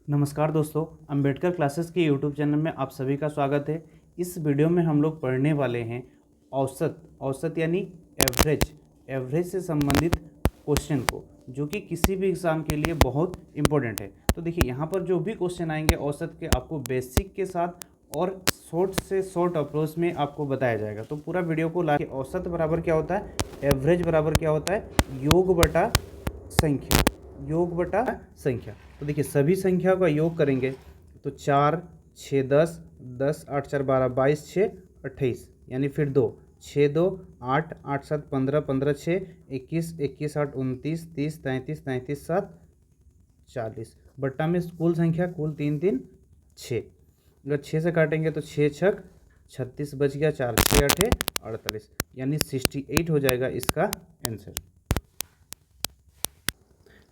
नमस्कार दोस्तों, अंबेडकर क्लासेस के यूट्यूब चैनल में आप सभी का स्वागत है। इस वीडियो में हम लोग पढ़ने वाले हैं औसत यानी एवरेज से संबंधित क्वेश्चन को, जो कि किसी भी एग्ज़ाम के लिए बहुत इम्पोर्टेंट है। तो देखिए, यहाँ पर जो भी क्वेश्चन आएंगे औसत के, आपको बेसिक के साथ और शॉर्ट से शॉर्ट अप्रोच में आपको बताया जाएगा। तो पूरा वीडियो को लाके औसत बराबर क्या होता है, एवरेज बराबर क्या होता है, योग बटा संख्या। तो देखिए, सभी संख्या का योग करेंगे तो 4 6 10 10 8 4 12 22 6 28, यानी फिर 2 6 2 8 8 7 15 15 6 21 21 8 29 30 33 33 7 40, बट्टा में कुल संख्या कुल 3 3 6। अगर 6 से काटेंगे तो 6 छक 36 बच गया, 4 6 8 48, यानी 68 हो जाएगा इसका आंसर।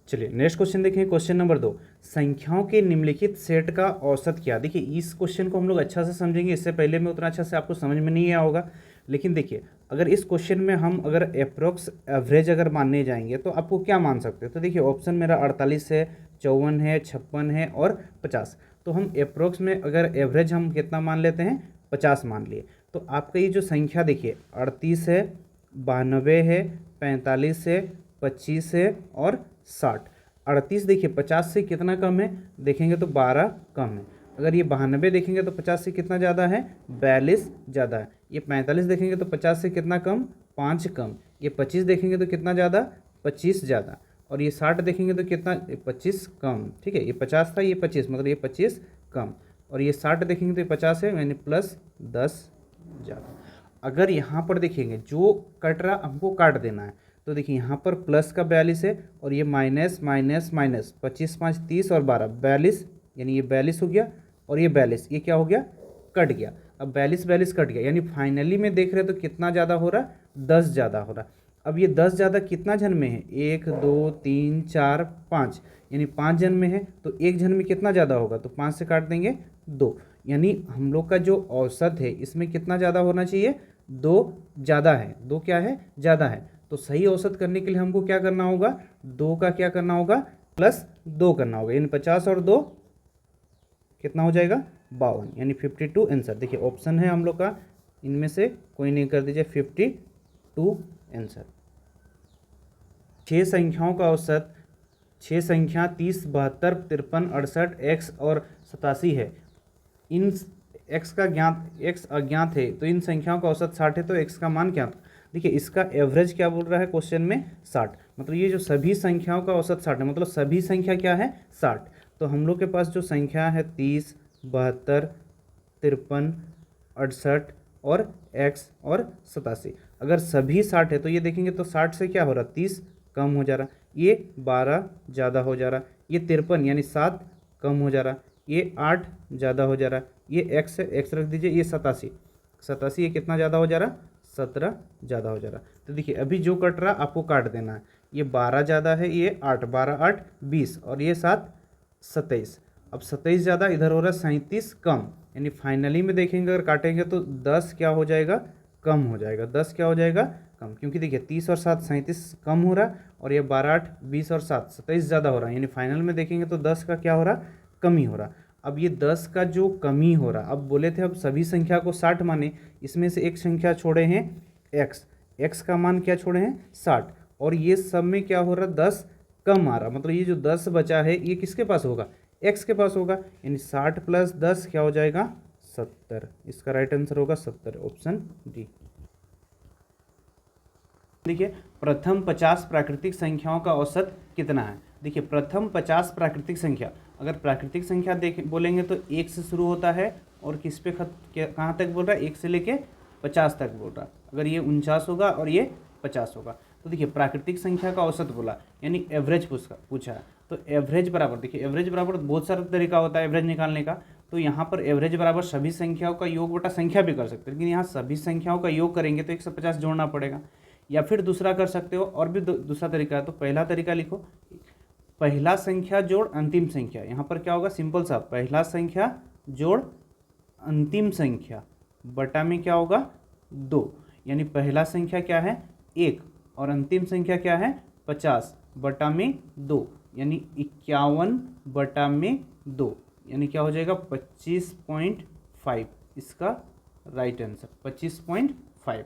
चलिए नेक्स्ट क्वेश्चन देखें। क्वेश्चन नंबर 2, संख्याओं के निम्नलिखित सेट का औसत क्या। देखिए, इस क्वेश्चन को हम लोग अच्छा से समझेंगे। इससे पहले में उतना अच्छा से आपको समझ में नहीं आया होगा, लेकिन देखिए, अगर इस क्वेश्चन में हम अगर अप्रोक्स एवरेज अगर मानने जाएंगे तो आपको क्या मान सकते हैं। तो देखिए, ऑप्शन मेरा 48 है, 54 है, 56 है और 50। तो हम अप्रोक्स में अगर एवरेज हम कितना मान लेते हैं, 50 मान लिए। तो आपका ये जो संख्या देखिए, 38 है, 92 है, 45 है, 25 है और 60। 38 देखिए 50 से कितना कम है, देखेंगे तो 12 कम है। अगर ये 92 देखेंगे तो 50 से कितना ज़्यादा है, 42 ज़्यादा है। ये 45 देखेंगे तो 50 से कितना कम, 5 कम। ये 25 देखेंगे तो कितना ज़्यादा, 25 ज़्यादा। और ये 60 देखेंगे तो कितना, 25 कम। ठीक है, ये 50 था, ये 25, मतलब ये 25 कम। और ये 60 देखेंगे तो ये 50 है, यानी प्लस 10 ज़्यादा। अगर यहाँ पर देखेंगे जो कट रहा हमको काट देना है, तो देखिए यहाँ पर प्लस का 42 है और ये माइनस माइनस माइनस, 25 5 30 और 12 42, यानी ये 42 हो गया और ये 42, ये क्या हो गया, कट गया। अब 42 42 कट गया, यानी फाइनली में देख रहे हो तो कितना ज़्यादा हो रहा, 10 ज़्यादा हो रहा। अब ये 10 ज़्यादा कितना जन में है, 1 2 3 4 5, यानी 5 जन में है। तो एक जन में कितना ज़्यादा होगा, तो 5 से काट देंगे 2, यानी हम लोग का जो औसत है इसमें कितना ज़्यादा होना चाहिए, 2 ज़्यादा है। 2 क्या है, ज़्यादा है। तो सही औसत करने के लिए हमको क्या करना होगा, 2 का क्या करना होगा, प्लस 2 करना होगा, यानी 50 और 2 कितना हो जाएगा, 52, यानी 52 आंसर। देखिए ऑप्शन है हम लोग का, इनमें से कोई नहीं, कर दीजिए 52 आंसर। 6 संख्याओं का औसत, 6 संख्या 30 72 53 68 एक्स और 87 है। इन एक्स अज्ञात है, तो इन संख्याओं का औसत 60 है, तो एक्स का मान क्या। देखिए, इसका एवरेज क्या बोल रहा है क्वेश्चन में, 60। मतलब ये जो सभी संख्याओं का औसत 60 है, मतलब सभी संख्या क्या है, 60। तो हम लोग के पास जो संख्या है 30 72 53 68 और एक्स और 87, अगर सभी 60 है तो ये देखेंगे तो 60 से क्या हो रहा, 30 कम हो जा रहा, ये 12 ज़्यादा हो जा रहा, ये 53 यानी 7 कम हो जा रहा, ये 8 ज़्यादा हो जा रहा, ये एक्स रख दीजिए, ये 87 ये कितना ज़्यादा हो जा रहा, 17 ज़्यादा हो जा रहा। तो देखिए, अभी जो कट रहा आपको काट देना है। ये 12 ज़्यादा है, ये 8, 12 8 20 और ये 7 27। अब 27 ज़्यादा इधर हो रहा है, 37 कम, यानी फाइनली में देखेंगे अगर काटेंगे तो 10 क्या हो जाएगा, कम हो जाएगा। 10 क्या हो जाएगा, कम, क्योंकि देखिए 30 और 7 37 कम हो रहा, और ये 12 8 20 और 7 27 ज़्यादा हो रहा है, यानी फाइनल में देखेंगे तो 10 का क्या हो रहा, कमी हो रहा। अब ये 10 का जो कमी हो रहा, अब बोले थे अब सभी संख्या को 60 माने, इसमें से एक संख्या छोड़े हैं एक्स का मान क्या छोड़े हैं, 60, और ये सब में क्या हो रहा, 10 कम आ रहा। मतलब ये जो 10 बचा है ये किसके पास होगा, एक्स के पास होगा, यानी 60 प्लस 10 क्या हो जाएगा, 70। इसका राइट आंसर होगा 70, ऑप्शन डी। देखिए, प्रथम 50 प्राकृतिक संख्याओं का औसत कितना है। देखिए, प्रथम 50 प्राकृतिक संख्या, अगर प्राकृतिक संख्या बोलेंगे तो 1 से शुरू होता है और किस पे कहाँ तक बोल रहा है, 1 से लेके 50 तक बोल रहा। अगर ये 49 होगा और ये 50 होगा, तो देखिए प्राकृतिक संख्या का औसत बोला, यानी एवरेज पूछा है। तो एवरेज बराबर, देखिए एवरेज बराबर बहुत सारा तरीका होता है एवरेज निकालने का। तो यहाँ पर एवरेज बराबर सभी संख्याओं का योग बटा संख्या भी कर सकते हैं, लेकिन यहाँ सभी संख्याओं का योग करेंगे तो 150 जोड़ना पड़ेगा। या फिर दूसरा कर सकते हो, और भी दूसरा तरीका है। तो पहला तरीका लिखो, पहला संख्या जोड़ अंतिम संख्या। यहाँ पर क्या होगा, सिंपल सा, पहला संख्या जोड़ अंतिम संख्या बटा में क्या होगा, 2, यानी पहला संख्या क्या है, 1, और अंतिम संख्या क्या है, 50 बटा में 2, यानी 51 बटा में 2, यानी क्या हो जाएगा 25.5 इसका राइट आंसर 25.5।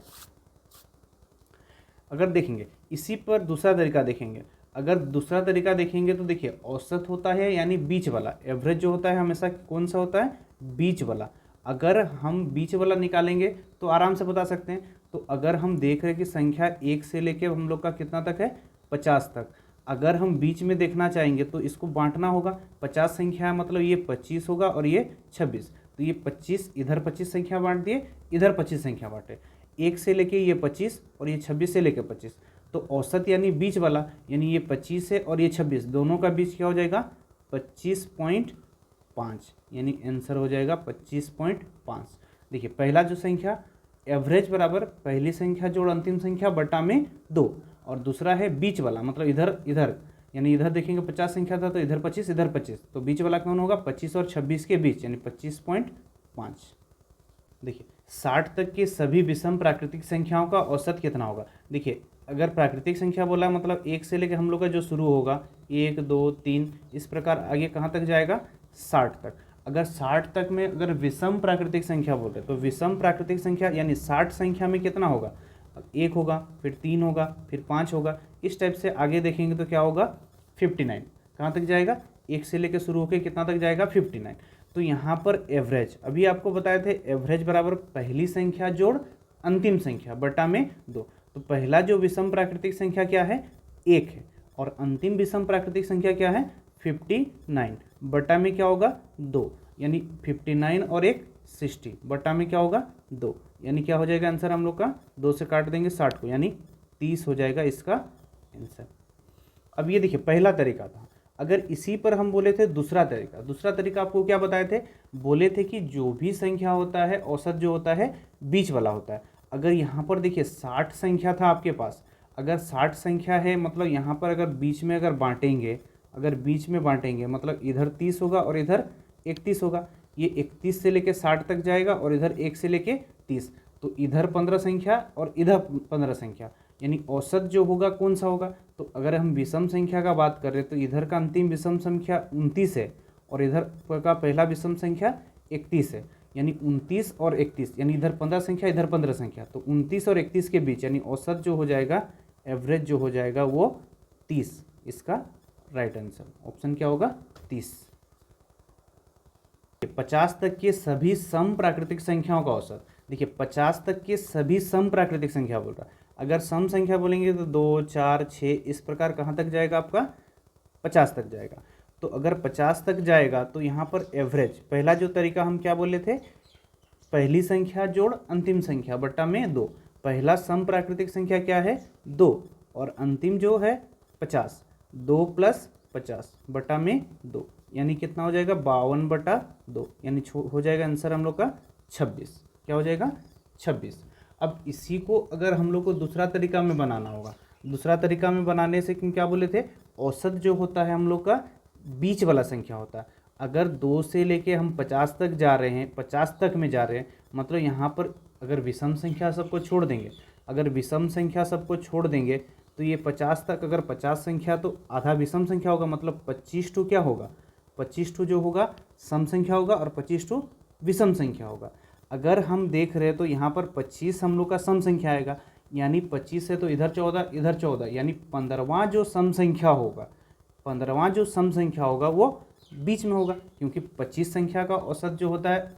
अगर देखेंगे इसी पर दूसरा तरीका देखेंगे, अगर दूसरा तरीका देखेंगे तो देखिए औसत होता है यानी बीच वाला, एवरेज जो होता है हमेशा कौन सा होता है, बीच वाला। अगर हम बीच वाला निकालेंगे तो आराम से बता सकते हैं। तो अगर हम देख रहे हैं कि संख्या 1 से लेके हम लोग का कितना तक है, 50 तक, अगर हम बीच में देखना चाहेंगे तो इसको बांटना होगा। 50 संख्या है मतलब ये 25 होगा और ये 26, तो ये 25 इधर 25 संख्या बांट दिए, इधर 25 संख्या बांटे। 1 से लेके ये 25 और ये 26 से लेके 25, तो औसत यानी बीच वाला, यानी ये 25 है और ये 26, दोनों का बीच क्या हो जाएगा 25.5, यानी आंसर हो जाएगा 25.5। देखिए पहला जो संख्या एवरेज बराबर पहली संख्या जोड़ अंतिम संख्या बटा में 2, और दूसरा है बीच वाला मतलब इधर इधर, यानी इधर देखेंगे 50 संख्या था तो इधर 25 इधर 25, तो बीच वाला कौन होगा 25 और 26 के बीच, यानी 25.5। देखिए 60 तक के सभी विषम प्राकृतिक संख्याओं का औसत कितना होगा। देखिए अगर प्राकृतिक संख्या बोला मतलब 1 से लेकर हम लोग का जो शुरू होगा 1 2 3 इस प्रकार आगे कहाँ तक जाएगा 60 तक। अगर 60 तक में अगर विषम प्राकृतिक संख्या बोल रहे तो विषम प्राकृतिक संख्या यानी 60 संख्या में कितना होगा, 1 होगा, फिर 3 होगा, फिर 5 होगा, इस टाइप से आगे देखेंगे तो क्या होगा 59, कहाँ तक जाएगा 1 से लेकर शुरू होकर कितना तक जाएगा 59। तो यहाँ पर एवरेज अभी आपको बताए थे एवरेज बराबर पहली संख्या जोड़ अंतिम संख्या बटा में 2, तो पहला जो विषम प्राकृतिक संख्या क्या है 1 है और अंतिम विषम प्राकृतिक संख्या क्या है 59 बटा में क्या होगा 2, यानी 59 और 1 60 बटा में क्या होगा 2, यानी क्या हो जाएगा आंसर हम लोग का 2 से काट देंगे 60 को, यानी 30 हो जाएगा इसका आंसर। अब ये देखिए पहला तरीका था। अगर इसी पर हम बोले थे दूसरा तरीका आपको क्या बताए थे, बोले थे कि जो भी संख्या होता है औसत जो होता है बीच वाला होता है। अगर यहाँ पर देखिए 60 संख्या था आपके पास, अगर 60 संख्या है मतलब यहाँ पर अगर बीच में बांटेंगे मतलब इधर 30 होगा और इधर 31 होगा, ये 31 से लेके 60 तक जाएगा और इधर 1 से लेके 30, तो इधर 15 संख्या और इधर 15 संख्या, यानी औसत जो होगा कौन सा होगा। तो अगर हम विषम संख्या का बात कर रहे तो इधर का अंतिम विषम संख्या 29 है और इधर का पहला विषम संख्या 31 है, यानी 29 और 31, यानी इधर 15 संख्या इधर 15 संख्या, तो 29 और 31 के बीच यानी औसत जो हो जाएगा एवरेज जो हो जाएगा वो 30, इसका राइट आंसर ऑप्शन क्या होगा 30। 50 तक के सभी सम प्राकृतिक संख्याओं का औसत, देखिए 50 तक के सभी सम प्राकृतिक संख्या बोल रहा है। अगर सम संख्या बोलेंगे तो 2 4 6 इस प्रकार कहाँ तक जाएगा आपका 50 तक जाएगा। तो अगर 50 तक जाएगा तो यहाँ पर एवरेज पहला जो तरीका हम क्या बोले थे, पहली संख्या जोड़ अंतिम संख्या बटा में 2, पहला सम प्राकृतिक संख्या क्या है 2 और अंतिम जो है 50, 2 + 50 बटा में 2, यानी कितना हो जाएगा 52 बटा 2, यानी हो जाएगा आंसर हम लोग का 26, क्या हो जाएगा 26। अब इसी को अगर हम लोग को दूसरा तरीका में बनाना होगा, दूसरा तरीका में बनाने से क्या बोले थे, औसत जो होता है हम लोग का बीच वाला संख्या होता है। अगर 2 से लेके हम 50 तक जा रहे हैं, 50 तक में जा रहे हैं, मतलब यहाँ पर अगर विषम संख्या सबको छोड़ देंगे, तो ये 50 तक अगर 50 संख्या तो आधा विषम संख्या होगा, मतलब 25 टू क्या होगा 25 टू जो होगा सम संख्या होगा और 25 टू विषम संख्या होगा। अगर हम देख रहे हैं तो यहाँ पर 25 हम लोग का सम संख्या आएगा, यानी 25 है तो इधर 14 इधर 14, यानी 15वां जो सम संख्या होगा वो बीच में होगा, क्योंकि 25 संख्या का औसत जो होता है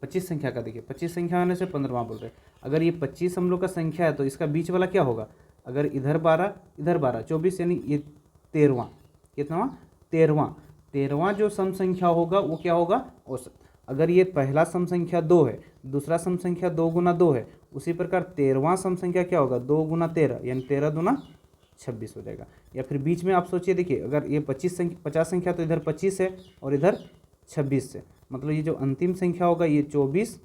25 संख्या का, देखिए 25 संख्या होने से 15वां बोल रहे हैं। अगर ये 25 हम लोग का संख्या है तो इसका बीच वाला क्या होगा, अगर इधर 12 इधर 12 24, यानी ये 13वां, कितनावां 13वां जो सम संख्या होगा वो क्या होगा औसत। अगर ये पहला सम संख्या 2 है, दूसरा सम संख्या 2 गुना 2 है, उसी प्रकार 13वां सम संख्या क्या होगा 2 गुना 13, यानी 13 दूना 26 हो जाएगा। या फिर बीच में आप सोचिए, देखिए अगर ये 50 संख्या तो इधर 25 है और इधर 26 है, मतलब ये जो अंतिम संख्या होगा ये 24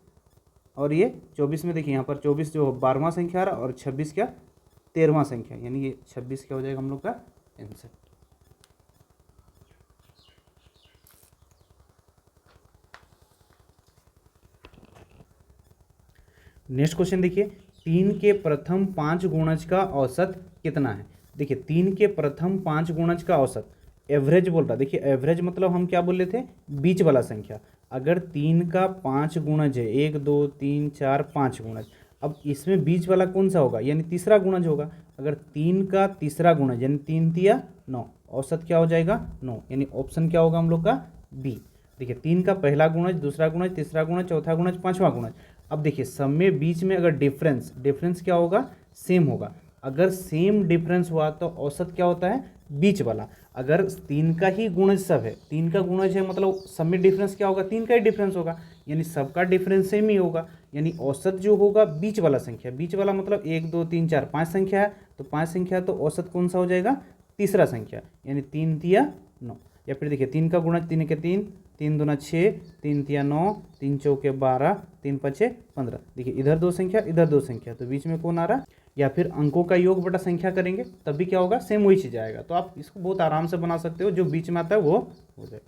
और ये 24 में देखिए यहाँ पर 24 जो 12वां संख्या आ रहा और 26 क्या 13वां संख्या, यानी ये 26 क्या हो जाएगा हम लोग का आंसर। नेक्स्ट क्वेश्चन देखिए, 3 के प्रथम 5 गुणज का औसत कितना है। देखिए 3 के प्रथम 5 गुणज का औसत एवरेज बोल रहा, देखिए एवरेज मतलब हम क्या बोल रहे थे, बीच वाला संख्या। अगर 3 का 5 गुणज है, 1 2 3 4 5 गुणज, अब इसमें बीच वाला कौन सा होगा, यानी तीसरा गुणज होगा। अगर 3 का तीसरा गुणज यानी 3 तिया 9, औसत क्या हो जाएगा 9, यानी ऑप्शन क्या होगा हम लोग का बी। देखिए 3 का पहला गुणज, दूसरा गुणज, तीसरा गुणज, चौथा गुणज, पांचवा गुणज। अब देखिए सब में बीच में अगर डिफरेंस क्या होगा, सेम होगा। अगर सेम डिफरेंस हुआ तो औसत क्या होता है, बीच वाला। अगर 3 का ही गुणज सब है, 3 का गुणज है मतलब सब में डिफरेंस क्या होगा, 3 का ही डिफरेंस होगा, यानी सबका डिफरेंस सेम ही होगा। यानी औसत जो होगा बीच वाला संख्या, बीच वाला मतलब 1 2 3 4 5 संख्या है, तो 5 संख्या है तो औसत कौन सा हो जाएगा, तीसरा संख्या, यानी 3 तिया 9। या फिर देखिए 3 का गुणज 3 के 3, 3 दूना 6, 3 तिया 9, 3 चौके 12, 3 पचे 15। देखिए इधर दो संख्या, इधर दो संख्या, तो बीच में कौन आ रहा। या फिर अंकों का योग बटा संख्या करेंगे तब भी क्या होगा, सेम वही चीज आएगा। तो आप इसको बहुत आराम से बना सकते हो, जो बीच में आता है वो हो जाए।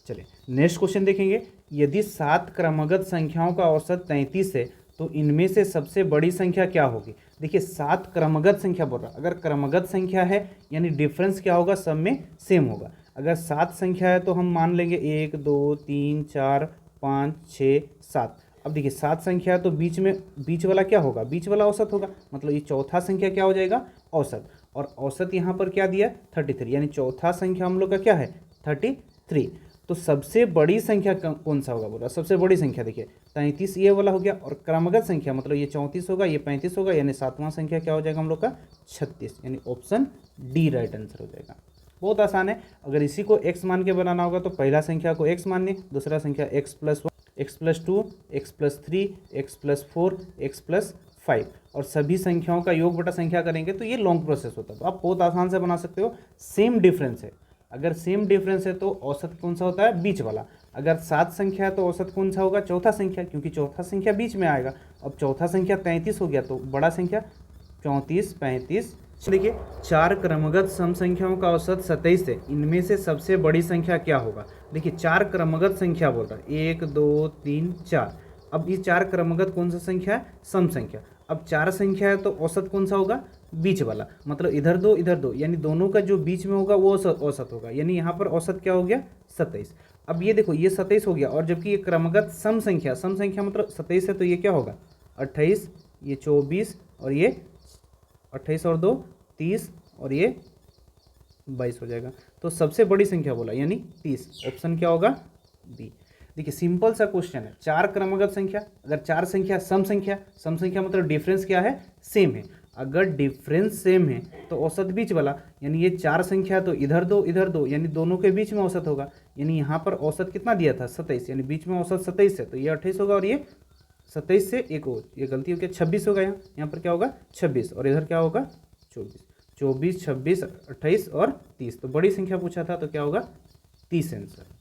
चलिए नेक्स्ट क्वेश्चन देखेंगे। यदि 7 क्रमगत संख्याओं का औसत 33 है तो इनमें से सबसे बड़ी संख्या क्या होगी। देखिए 7 क्रमगत संख्या बोल रहा है, अगर क्रमगत संख्या है यानी डिफरेंस क्या होगा, सब में सेम होगा। अगर 7 संख्या है तो हम मान लेंगे 1 2 3 4 5 6 7। अब देखिए 7 संख्या है तो बीच वाला क्या होगा, बीच वाला औसत होगा, मतलब ये चौथा संख्या क्या हो जाएगा, औसत। और औसत यहाँ पर क्या दिया 33, यानी चौथा संख्या हम लोग का क्या है 33। तो सबसे बड़ी संख्या कौन सा होगा बोला, सबसे बड़ी संख्या देखिए 33 ये वाला हो गया, और क्रमगत संख्या मतलब ये 34 होगा, ये 35 होगा, यानी सातवां संख्या क्या हो जाएगा हम लोग का 36, यानी ऑप्शन डी राइट आंसर हो जाएगा। बहुत आसान है। अगर इसी को x मान के बनाना होगा तो पहला संख्या को x मानिए, दूसरा संख्या x+1, x+2, x+3, x+4, x+5, और सभी संख्याओं का योग बटा संख्या करेंगे तो ये लॉन्ग प्रोसेस होता है। तो आप बहुत आसान से बना सकते हो। सेम डिफरेंस है, अगर सेम डिफरेंस है तो औसत कौन सा होता है, बीच वाला। अगर 7 संख्या है तो औसत कौन सा होगा, चौथा संख्या, क्योंकि चौथा संख्या बीच में आएगा। अब चौथा संख्या 33 हो गया तो बड़ा संख्या 34 35। देखिए 4 क्रमगत सम संख्याओं का औसत 27 है, इनमें से सबसे बड़ी संख्या क्या होगा। देखिए 4 क्रमगत संख्या बोल रहा है, 1 2 3 4। अब ये 4 क्रमगत कौन सा संख्या है, सम संख्या। अब 4 संख्या है तो औसत कौन सा होगा, बीच वाला, मतलब इधर दो, यानी दोनों का जो बीच में होगा वो औसत होगा, यानी यहाँ पर औसत क्या हो गया 27। अब ये देखो ये 27 हो गया, और जबकि ये क्रमगत सम संख्या मतलब 27 है तो ये क्या होगा 28, ये 24, और ये 28 और 2 30, और ये 22 हो जाएगा। तो सबसे बड़ी संख्या बोला यानी 30, ऑप्शन क्या होगा बी। देखिए सिंपल सा क्वेश्चन है, 4 क्रमगत संख्या, अगर 4 संख्या सम संख्या मतलब डिफरेंस क्या है, सेम है। अगर डिफरेंस सेम है तो औसत बीच वाला, यानी ये 4 संख्या तो इधर दो, यानी दोनों के बीच में औसत होगा। यानी यहाँ पर औसत कितना दिया था 27, यानी बीच में औसत 27 है तो ये 28 होगा, और ये 27 से एक और ये गलती हो गया 26 होगा, यहाँ पर क्या होगा 26, और इधर क्या होगा 24 26 28 और 30। तो बड़ी संख्या पूछा था तो क्या होगा 30 आंसर।